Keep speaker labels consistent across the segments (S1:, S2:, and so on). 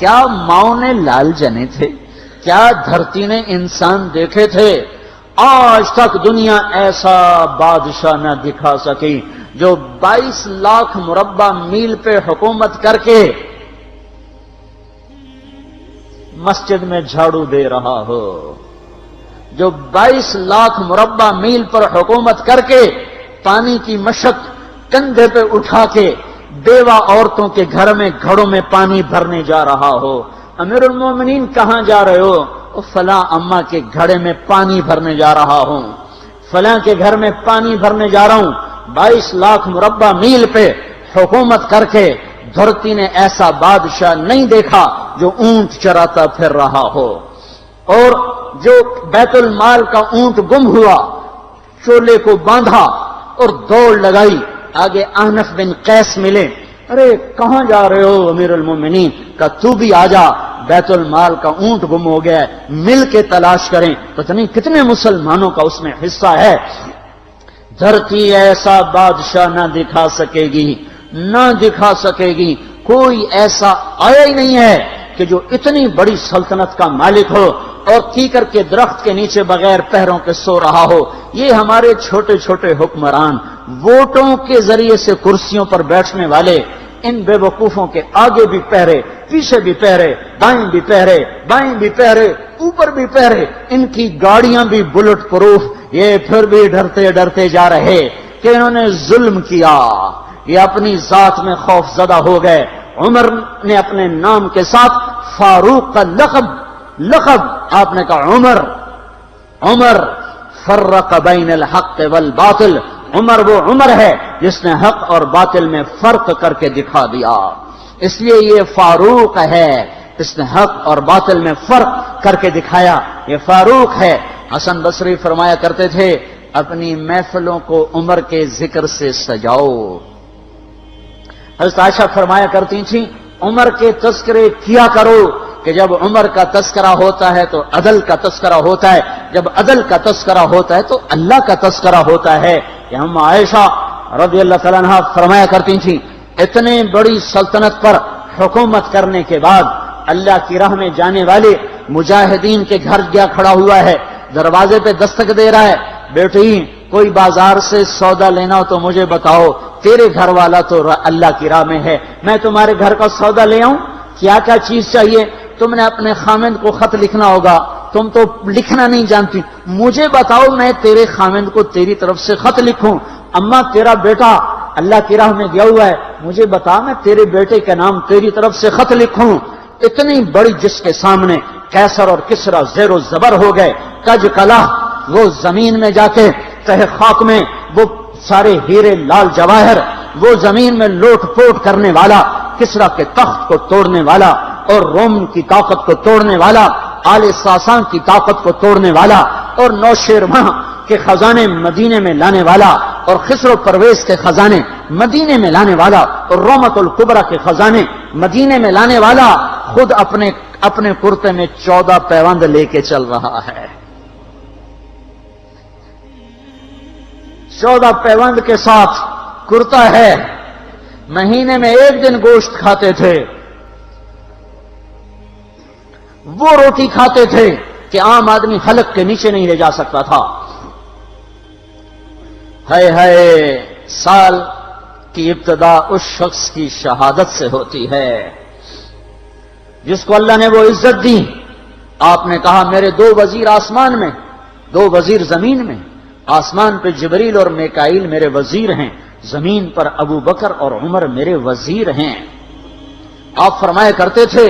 S1: کیا ماؤں نے لال جنے تھے؟ کیا دھرتی نے انسان دیکھے تھے؟ آج تک دنیا ایسا بادشاہ نہ دکھا سکی جو 22 لاکھ مربع میل پہ حکومت کر کے مسجد میں جھاڑو دے رہا ہو، جو 22 لاکھ مربع میل پر حکومت کر کے پانی کی مشق کندھے پہ اٹھا کے بیوہ عورتوں کے گھر میں گھڑوں میں پانی بھرنے جا رہا ہو۔ امیر المومنین کہاں جا رہے ہو؟ فلاں اماں کے گھڑے میں پانی بھرنے جا رہا ہوں، فلاں کے گھر میں پانی بھرنے جا رہا ہوں۔ 22 لاکھ مربع میل پہ حکومت کر کے دھرتی نے ایسا بادشاہ نہیں دیکھا جو اونٹ چراتا پھر رہا ہو، اور جو بیت المال کا اونٹ گم ہوا، چولے کو باندھا اور دوڑ لگائی، آگے احنف بن قیس ملے، ارے کہاں جا رہے ہو امیر المومنین؟ کہ تو بھی آجا، بیت المال کا اونٹ گم ہو گیا ہے، مل کے تلاش کریں۔ پتہ نہیں کتنے مسلمانوں کا اس میں حصہ ہے۔ دھرتی ایسا بادشاہ نہ دکھا سکے گی، نہ دکھا سکے گی، کوئی ایسا آیا ہی نہیں ہے کہ جو اتنی بڑی سلطنت کا مالک ہو اور کیکر کے درخت کے نیچے بغیر پہروں کے سو رہا ہو۔ یہ ہمارے چھوٹے چھوٹے حکمران، ووٹوں کے ذریعے سے کرسیوں پر بیٹھنے والے، ان بے وقوفوں کے آگے بھی پہرے، پیچھے بھی پہرے، دائیں بھی پہرے، بائیں بھی پہرے، اوپر بھی پہرے، ان کی گاڑیاں بھی بلٹ پروف، یہ پھر بھی ڈرتے ڈرتے جا رہے کہ انہوں نے ظلم کیا، یہ اپنی ذات میں خوف زدہ ہو گئے۔ عمر نے اپنے نام کے ساتھ فاروق کا لقب آپ نے کہا عمر فرق بین الحق والباطل، عمر وہ عمر ہے جس نے حق اور باطل میں فرق کر کے دکھا دیا، اس لیے یہ فاروق ہے، اس نے حق اور باطل میں فرق کر کے دکھایا، یہ فاروق ہے۔ حسن بصری فرمایا کرتے تھے اپنی محفلوں کو عمر کے ذکر سے سجاؤ۔ حضرت عائشہ فرمایا کرتی تھیں عمر کے تذکرے کیا کرو کہ جب عمر کا تذکرہ ہوتا ہے تو عدل کا تذکرہ ہوتا ہے، جب عدل کا تذکرہ ہوتا ہے تو اللہ کا تذکرہ ہوتا ہے۔ کہ ہم عائشہ رضی اللہ تعالیٰ عنہا فرمایا کرتی تھیں اتنے بڑی سلطنت پر حکومت کرنے کے بعد اللہ کی راہ میں جانے والے مجاہدین کے گھر گیا کھڑا ہوا ہے، دروازے پہ دستک دے رہا ہے، بیٹی کوئی بازار سے سودا لینا ہو تو مجھے بتاؤ، تیرے گھر والا تو اللہ کی راہ میں ہے، میں تمہارے گھر کا سودا لے آؤں، کیا کیا چیز چاہیے؟ تم نے اپنے خامند کو خط لکھنا ہوگا، تم تو لکھنا نہیں جانتی، مجھے بتاؤ میں تیرے خامند کو تیری طرف سے خط لکھوں۔ اماں تیرا بیٹا اللہ کی راہ میں گیا ہوا ہے، مجھے بتا میں تیرے بیٹے کے نام تیری طرف سے خط لکھوں۔ اتنی بڑی جس کے سامنے قیصر اور کسرا زیر و زبر ہو گئے، کج کلا، وہ زمین میں جا کے تہ خاک میں وہ سارے ہیرے لال جواہر، وہ زمین میں لوٹ پوٹ کرنے والا، کسرا کے تخت کو توڑنے والا اور روم کی طاقت کو توڑنے والا، آل ساسان کی طاقت کو توڑنے والا اور نوشیروان کے خزانے مدینے میں لانے والا اور خسر و پرویز کے خزانے مدینے میں لانے والا اور رومت الکبرا کے خزانے مدینے میں لانے والا خود اپنے کرتے میں 14 پیوند لے کے چل رہا ہے۔ 14 پیوند کے ساتھ کرتا ہے، مہینے میں 1 دن گوشت کھاتے تھے، وہ روٹی کھاتے تھے کہ عام آدمی حلق کے نیچے نہیں لے جا سکتا تھا۔ ہے سال کی ابتدا اس شخص کی شہادت سے ہوتی ہے جس کو اللہ نے وہ عزت دی۔ آپ نے کہا میرے 2 وزیر آسمان میں، 2 وزیر زمین میں، آسمان پہ جبریل اور میکائیل میرے وزیر ہیں، زمین پر ابو بکر اور عمر میرے وزیر ہیں۔ آپ فرمایا کرتے تھے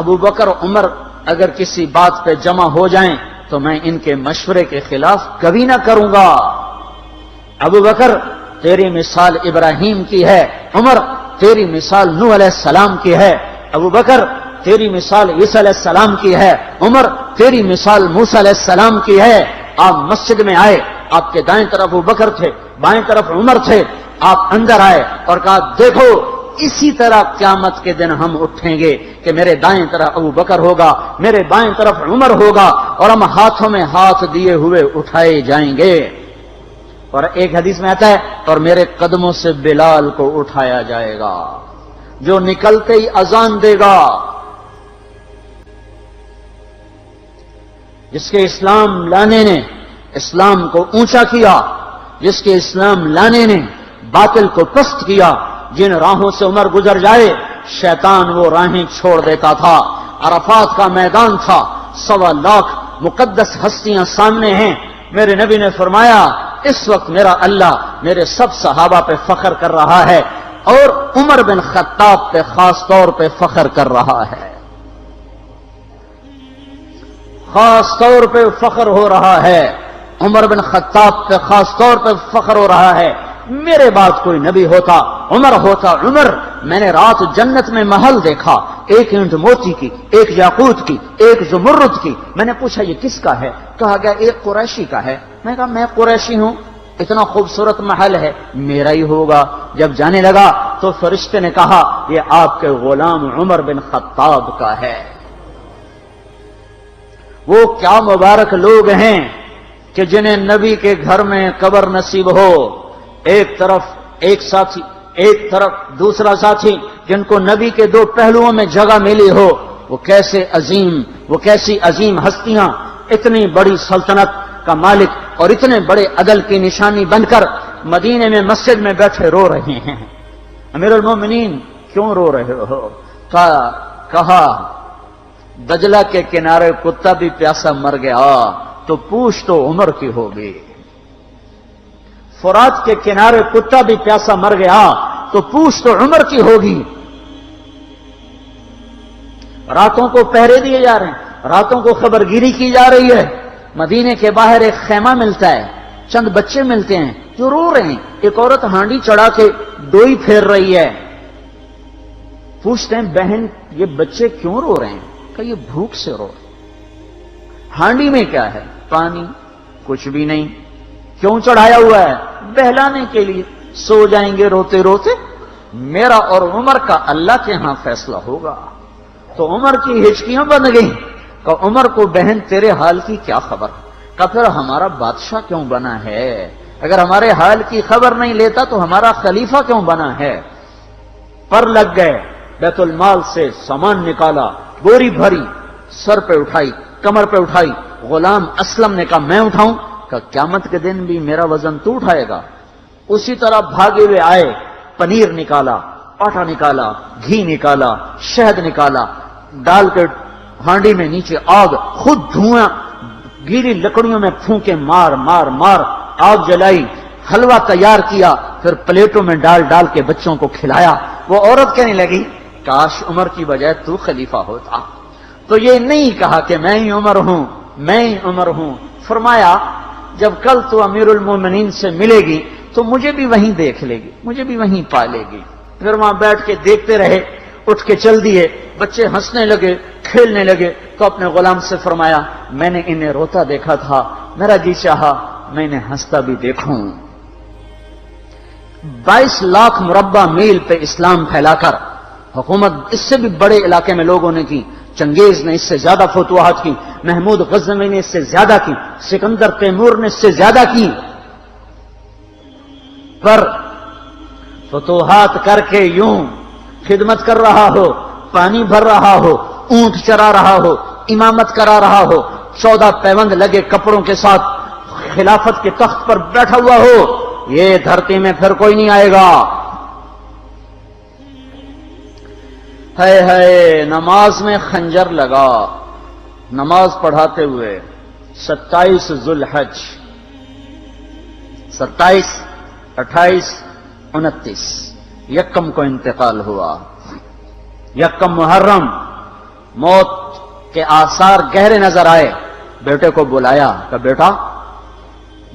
S1: ابو بکر عمر اگر کسی بات پہ جمع ہو جائیں تو میں ان کے مشورے کے خلاف کبھی نہ کروں گا۔ ابو بکر تیری مثال ابراہیم کی ہے، عمر تیری مثال نوح علیہ السلام کی ہے، ابو بکر تیری مثال عیسیٰ علیہ السلام کی ہے، عمر تیری مثال موسیٰ علیہ السلام کی ہے۔ آپ مسجد میں آئے، آپ کے دائیں طرف ابو بکر تھے، بائیں طرف عمر تھے، آپ اندر آئے اور کہا دیکھو اسی طرح قیامت کے دن ہم اٹھیں گے کہ میرے دائیں طرف ابو بکر ہوگا، میرے بائیں طرف عمر ہوگا اور ہم ہاتھوں میں ہاتھ دیے ہوئے اٹھائے جائیں گے۔ اور ایک حدیث میں آتا ہے اور میرے قدموں سے بلال کو اٹھایا جائے گا جو نکلتے ہی اذان دے گا، جس کے اسلام لانے نے اسلام کو اونچا کیا، جس کے اسلام لانے نے باطل کو پست کیا، جن راہوں سے عمر گزر جائے شیطان وہ راہیں چھوڑ دیتا تھا۔ عرفات کا میدان تھا، 1.25 لاکھ مقدس ہستیاں سامنے ہیں۔ میرے نبی نے فرمایا اس وقت میرا اللہ میرے سب صحابہ پہ فخر کر رہا ہے اور عمر بن خطاب پہ خاص طور پہ فخر کر رہا ہے، خاص طور پہ فخر ہو رہا ہے، عمر بن خطاب پہ خاص طور پہ فخر ہو رہا ہے۔ میرے بعد کوئی نبی ہوتا عمر ہوتا۔ عمر، میں نے رات جنت میں محل دیکھا، ایک اینٹ موتی کی، ایک یاقوت کی، ایک زمرد کی۔ میں نے پوچھا یہ کس کا ہے؟ کہا گیا ایک قریشی کا ہے۔ میں نے کہا میں قریشی ہوں، اتنا خوبصورت محل ہے، میرا ہی ہوگا۔ جب جانے لگا تو فرشتے نے کہا یہ آپ کے غلام عمر بن خطاب کا ہے۔ وہ کیا مبارک لوگ ہیں کہ جنہیں نبی کے گھر میں قبر نصیب ہو، ایک طرف ایک ساتھی، ایک طرف دوسرا ساتھی، جن کو نبی کے دو پہلوؤں میں جگہ ملی ہو۔ وہ کیسے عظیم، وہ کیسی عظیم ہستیاں، اتنی بڑی سلطنت کا مالک اور اتنے بڑے عدل کی نشانی بن کر مدینے میں مسجد میں بیٹھے رو رہے ہیں۔ امیر المومنین کیوں رو رہے ہو؟ کہا دجلہ کے کنارے کتا بھی پیاسا مر گیا تو پوچھ تو عمر کی ہوگی، فرات کے کنارے کتا بھی پیاسا مر گیا تو پوچھ تو عمر کی ہوگی۔ راتوں کو پہرے دیے جا رہے ہیں، راتوں کو خبرگیری کی جا رہی ہے۔ مدینے کے باہر ایک خیمہ ملتا ہے، چند بچے ملتے ہیں جو رو رہے ہیں۔ ایک عورت ہانڈی چڑھا کے ڈوئی پھیر رہی ہے۔ پوچھتے ہیں بہن یہ بچے کیوں رو رہے ہیں؟ کہ یہ بھوک سے رو رہے ہیں۔ ہانڈی میں کیا ہے؟ پانی، کچھ بھی نہیں۔ کیوں چڑھایا ہوا ہے؟ بہلانے کے لیے۔ سو جائیں گے روتے روتے، میرا اور عمر کا اللہ کے ہاں فیصلہ ہوگا۔ تو عمر کی ہچکیاں بن گئیں کہ عمر کو بہن تیرے حال کی کیا خبر؟ کہ پھر ہمارا بادشاہ کیوں بنا ہے؟ اگر ہمارے حال کی خبر نہیں لیتا تو ہمارا خلیفہ کیوں بنا ہے؟ پر لگ گئے، بیت المال سے سامان نکالا، بوری بھری، سر پہ اٹھائی، کمر پہ اٹھائی۔ غلام اسلم نے کہا میں اٹھاؤں؟ کہ قیامت کے دن بھی میرا وزن تو اٹھائے گا۔ اسی طرح بھاگے ہوئے آئے، پنیر نکالا، آٹا نکالا، گھی نکالا، شہد نکالا، ڈال کے ہانڈی میں نیچے آگ، خود دھواں، گیلی لکڑیوں میں پھونکے مار مار مار آگ جلائی، حلوہ تیار کیا، پھر پلیٹوں میں ڈال ڈال کے بچوں کو کھلایا۔ وہ عورت کہنے لگی کاش عمر کی بجائے تو خلیفہ ہوتا۔ تو یہ نہیں کہا کہ میں ہی عمر ہوں، میں ہی عمر ہوں۔ فرمایا جب کل تو امیر المومنین سے ملے گی تو مجھے بھی وہیں دیکھ لے گی، مجھے بھی وہیں پا لے گی۔ پھر وہاں بیٹھ کے دیکھتے رہے، اٹھ کے چل دیے۔ بچے ہنسنے لگے، کھیلنے لگے تو اپنے غلام سے فرمایا میں نے انہیں روتا دیکھا تھا، میرا جی چاہا میں انہیں ہنستا بھی دیکھوں۔ 22 لاکھ مربع میل پہ اسلام پھیلا کر حکومت اس سے بھی بڑے علاقے میں لوگوں نے کی۔ چنگیز نے اس سے زیادہ فتوحات کی، محمود غزنوی نے اس سے زیادہ کی، سکندر تیمور نے اس سے زیادہ کی۔ پر فتوحات کر کے یوں خدمت کر رہا ہو، پانی بھر رہا ہو، اونٹ چرا رہا ہو، امامت کرا رہا ہو، 14 پیوند لگے کپڑوں کے ساتھ خلافت کے تخت پر بیٹھا ہوا ہو، یہ دھرتی میں پھر کوئی نہیں آئے گا۔ ہے نماز میں خنجر لگا، نماز پڑھاتے ہوئے 27 ذوالحج، 27، 28، 29 یکم کو انتقال ہوا۔ یکم محرم موت کے آثار گہرے نظر آئے۔ بیٹے کو بلایا کہ بیٹا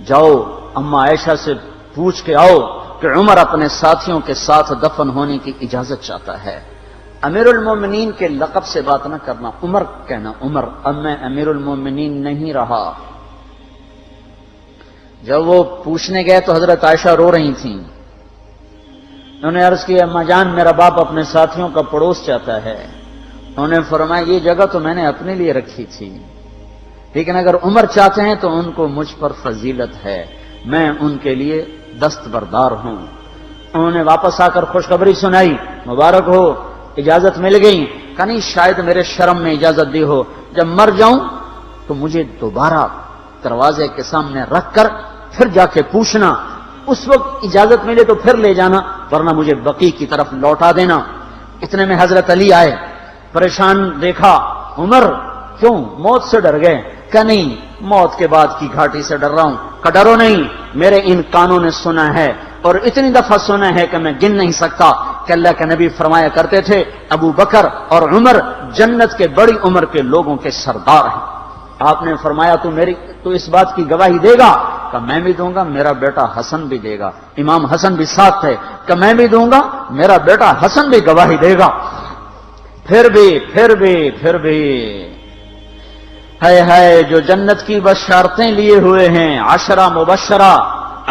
S1: جاؤ اما عائشہ سے پوچھ کے آؤ کہ عمر اپنے ساتھیوں کے ساتھ دفن ہونے کی اجازت چاہتا ہے۔ امیر المومنین کے لقب سے بات نہ کرنا، عمر کہنا، عمر، اب میں امیر المومنین نہیں رہا۔ جب وہ پوچھنے گئے تو حضرت عائشہ رو رہی تھیں۔ انہوں نے عرض کیا اما جان میرا باپ اپنے ساتھیوں کا پڑوس چاہتا ہے۔ انہوں نے فرمایا یہ جگہ تو میں نے اپنے لیے رکھی تھی، لیکن اگر عمر چاہتے ہیں تو ان کو مجھ پر فضیلت ہے، میں ان کے لیے دستبردار ہوں۔ انہوں نے واپس آ کر خوشخبری سنائی، مبارک ہو اجازت مل گئی۔ کہ نہیں شاید میرے شرم میں اجازت دی ہو، جب مر جاؤں تو مجھے دوبارہ دروازے کے سامنے رکھ کر پھر جا کے پوچھنا، اس وقت اجازت ملے تو پھر لے جانا، ورنہ مجھے بقیع کی طرف لوٹا دینا۔ اتنے میں حضرت علی آئے، پریشان دیکھا، عمر کیوں موت سے ڈر گئے؟ کہ نہیں، موت کے بعد کی گھاٹی سے ڈر رہا ہوں۔ کہ ڈرو نہیں، میرے ان کانوں نے سنا ہے اور اتنی دفعہ سنا ہے کہ میں گن نہیں سکتا کہ اللہ کے نبی فرمایا کرتے تھے ابو بکر اور عمر جنت کے بڑی عمر کے لوگوں کے سردار ہیں۔ آپ نے فرمایا تو اس بات کی گواہی دے گا؟ کہ میں بھی دوں گا، میرا بیٹا حسن بھی دے گا۔ امام حسن بھی ساتھ تھے۔ کہ میں بھی دوں گا، میرا بیٹا حسن بھی گواہی دے گا۔ پھر بھی ہے جو جنت کی بشارتیں لیے ہوئے ہیں، 10 مبشرہ،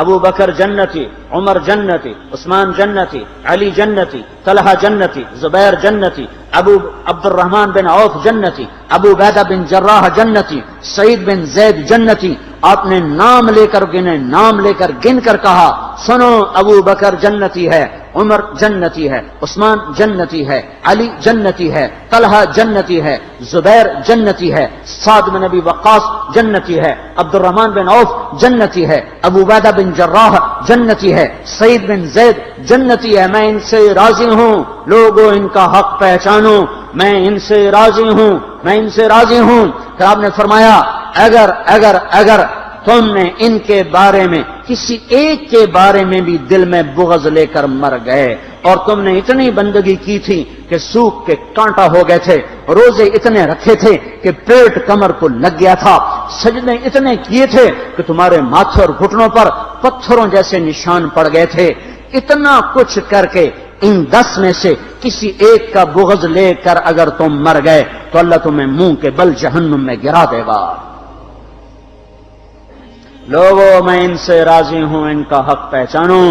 S1: ابو بکر جنتی، عمر جنتی، عثمان جنتی، علی جنتی، طلحہ جنتی، زبیر جنتی، ابو عبد الرحمن بن عوف جنتی، ابو عبیدہ بن جراح جنتی، سعید بن زید جنتی۔ آپ نے نام لے کر گنے، نام لے کر گن کر کہا، سنو ابو بکر جنتی ہے، عمر جنتی ہے، عثمان جنتی ہے، علی جنتی ہے، طلحہ جنتی ہے، زبیر جنتی ہے، سعد بن ابی وقاص جنتی ہے، عبد الرحمن بن عوف جنتی ہے، ابو عبیدہ بن جراح جنتی ہے، سعید بن زید جنتی ہے۔ میں ان سے راضی ہوں، لوگوں ان کا حق پہچانو، میں ان سے راضی ہوں، میں ان سے راضی ہوں۔ پھر آپ نے فرمایا اگر تم نے ان کے بارے میں کسی ایک کے بارے میں بھی دل میں بغض لے کر مر گئے، اور تم نے اتنی بندگی کی تھی کہ سوکھ کے کانٹا ہو گئے تھے، روزے اتنے رکھے تھے کہ پیٹ کمر کو لگ گیا تھا، سجدے اتنے کیے تھے کہ تمہارے ماتھے اور گھٹنوں پر پتھروں جیسے نشان پڑ گئے تھے، اتنا کچھ کر کے ان 10 میں سے کسی ایک کا بغض لے کر اگر تم مر گئے تو اللہ تمہیں منہ کے بل جہنم میں گرا دے گا۔ لوگوں میں ان سے راضی ہوں، ان کا حق پہچانو،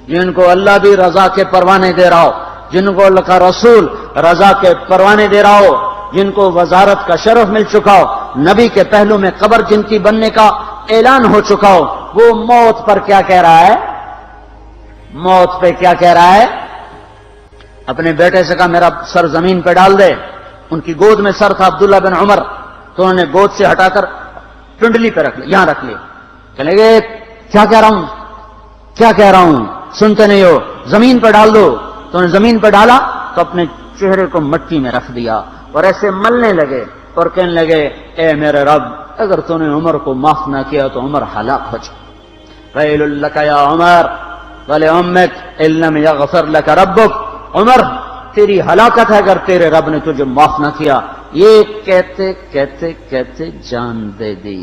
S1: جن کو اللہ بھی رضا کے پروانے دے رہا ہو، جن کو اللہ کا رسول رضا کے پروانے دے رہا ہو، جن کو وزارت کا شرف مل چکا ہو، نبی کے پہلو میں قبر جن کی بننے کا اعلان ہو چکا ہو، وہ موت پر کیا کہہ رہا ہے؟ موت پہ کیا کہہ رہا ہے؟ اپنے بیٹے سے کہا میرا سر زمین پہ ڈال دے۔ ان کی گود میں سر تھا عبداللہ بن عمر، تو انہوں نے گود سے ہٹا کر پنڈلی پہ رکھ لیا، یہاں رکھ لیا۔ چلے گئے، کیا کہہ رہا ہوں سنتے نہیں ہو، زمین پہ ڈال دو۔ تو انہوں نے زمین پہ ڈالا تو اپنے چہرے کو مٹی میں رکھ دیا اور ایسے ملنے لگے اور کہنے لگے، اے میرے رب، اگر تو نے عمر کو معاف نہ کیا تو عمر ہلاک ہو جائے۔ ویل لک یا عمر ولامک ان لم یغفر لک ربک، عمر تیری ہلاکت ہے اگر تیرے رب نے تجھے معاف نہ کیا۔ یہ کہتے جان دے دی۔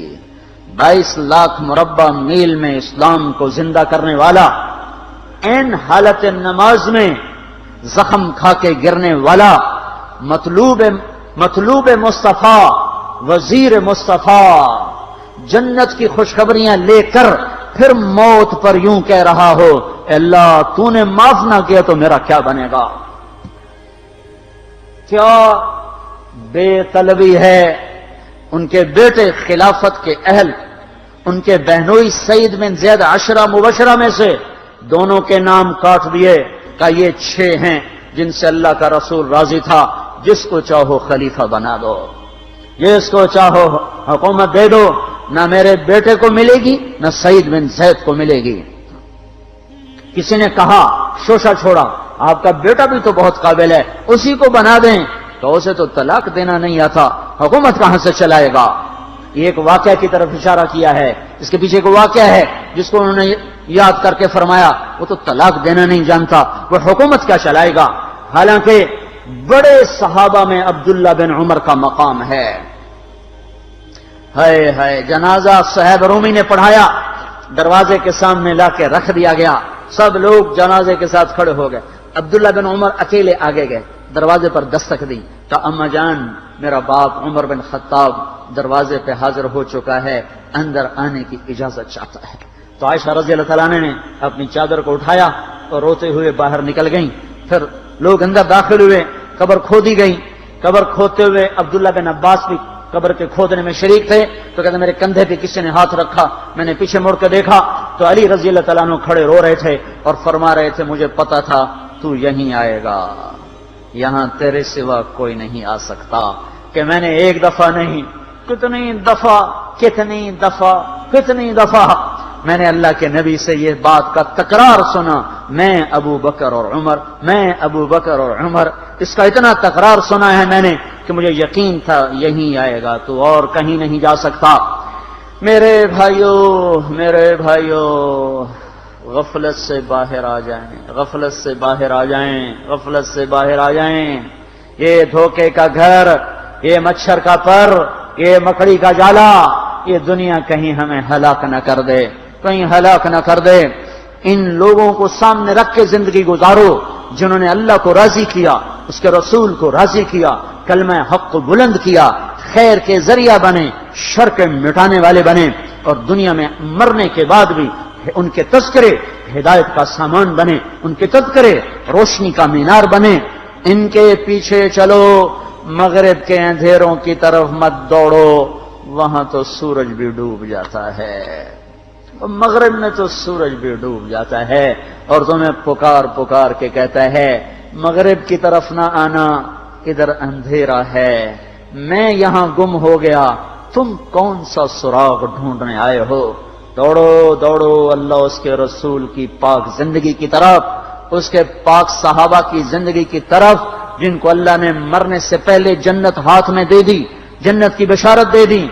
S1: 22 لاکھ مربع میل میں اسلام کو زندہ کرنے والا، این حالت نماز میں زخم کھا کے گرنے والا، مطلوب مصطفیٰ، وزیر مصطفیٰ، جنت کی خوشخبریاں لے کر پھر موت پر یوں کہہ رہا ہو، اللہ تو نے معاف نہ کیا تو میرا کیا بنے گا؟ کیا بے طلبی ہے۔ ان کے بیٹے خلافت کے اہل، ان کے بہنوئی سعید بن زید 10 مبشرہ میں سے دونوں کے نام کاٹ دیے، کہ یہ 6 ہیں جن سے اللہ کا رسول راضی تھا، جس کو چاہو خلیفہ بنا دو، جس کو چاہو حکومت دے دو، نہ میرے بیٹے کو ملے گی نہ سعید بن زید کو ملے گی۔ کسی نے کہا شوشہ چھوڑا، آپ کا بیٹا بھی تو بہت قابل ہے، اسی کو بنا دیں۔ تو اسے تو طلاق دینا نہیں آتا، حکومت کہاں سے چلائے گا؟ یہ ایک واقعہ کی طرف اشارہ کیا ہے۔ اس کے پیچھے ایک واقعہ ہے جس کو انہوں نے یاد کر کے فرمایا، وہ تو طلاق دینا نہیں جانتا، وہ حکومت کیا چلائے گا؟ حالانکہ بڑے صحابہ میں عبداللہ بن عمر کا مقام ہے۔ ہے جنازہ صہیب رومی نے پڑھایا، دروازے کے سامنے لا کے رکھ دیا گیا، سب لوگ جنازے کے ساتھ کھڑے ہو گئے، عبداللہ بن عمر اکیلے آگے گئے، دروازے پر دستک دی تو اما جان میرا باپ عمر بن خطاب دروازے پہ حاضر ہو چکا ہے، اندر آنے کی اجازت چاہتا ہے۔ تو عائشہ رضی اللہ تعالیٰ نے اپنی چادر کو اٹھایا اور روتے ہوئے باہر نکل گئیں۔ پھر لوگ اندر داخل ہوئے، قبر کھودی گئی، قبر کھودتے ہوئے عبداللہ بن عباس بھی قبر کے کھودنے میں شریک تھے، تو کہتے میرے کندھے پہ کسی نے ہاتھ رکھا، میں نے پیچھے مڑ کے دیکھا تو علی رضی اللہ تعالیٰ عنہ کھڑے رو رہے تھے اور فرما رہے تھے مجھے پتا تھا تو یہیں آئے گا، یہاں تیرے سوا کوئی نہیں آ سکتا، کہ میں نے ایک دفعہ نہیں کتنی دفعہ میں نے اللہ کے نبی سے یہ بات کا تکرار سنا، میں ابو بکر اور عمر، اس کا اتنا تکرار سنا ہے میں نے کہ مجھے یقین تھا یہیں آئے گا، تو اور کہیں نہیں جا سکتا۔ میرے بھائیوں، غفلت سے باہر آ جائیں، یہ دھوکے کا گھر، یہ مچھر کا پر، یہ مکڑی کا جالا، یہ دنیا کہیں ہمیں ہلاک نہ کر دے۔ ان لوگوں کو سامنے رکھ کے زندگی گزارو جنہوں نے اللہ کو راضی کیا، اس کے رسول کو راضی کیا، کلمہ حق کو بلند کیا، خیر کے ذریعہ بنے، شر کے مٹانے والے بنے، اور دنیا میں مرنے کے بعد بھی ان کے تذکرے ہدایت کا سامان بنے، ان کے تذکرے روشنی کا مینار بنے۔ ان کے پیچھے چلو، مغرب کے اندھیروں کی طرف مت دوڑو، وہاں تو سورج بھی ڈوب جاتا ہے، مغرب میں تو سورج بھی ڈوب جاتا ہے، اور تمہیں پکار کے کہتا ہے مغرب کی طرف نہ آنا، ادھر اندھیرا ہے، میں یہاں گم ہو گیا، تم کون سا سراغ ڈھونڈنے آئے ہو؟ دوڑو اللہ اس کے رسول کی پاک زندگی کی طرف، اس کے پاک صحابہ کی زندگی کی طرف، جن کو اللہ نے مرنے سے پہلے جنت ہاتھ میں دے دی، جنت کی بشارت دے دی،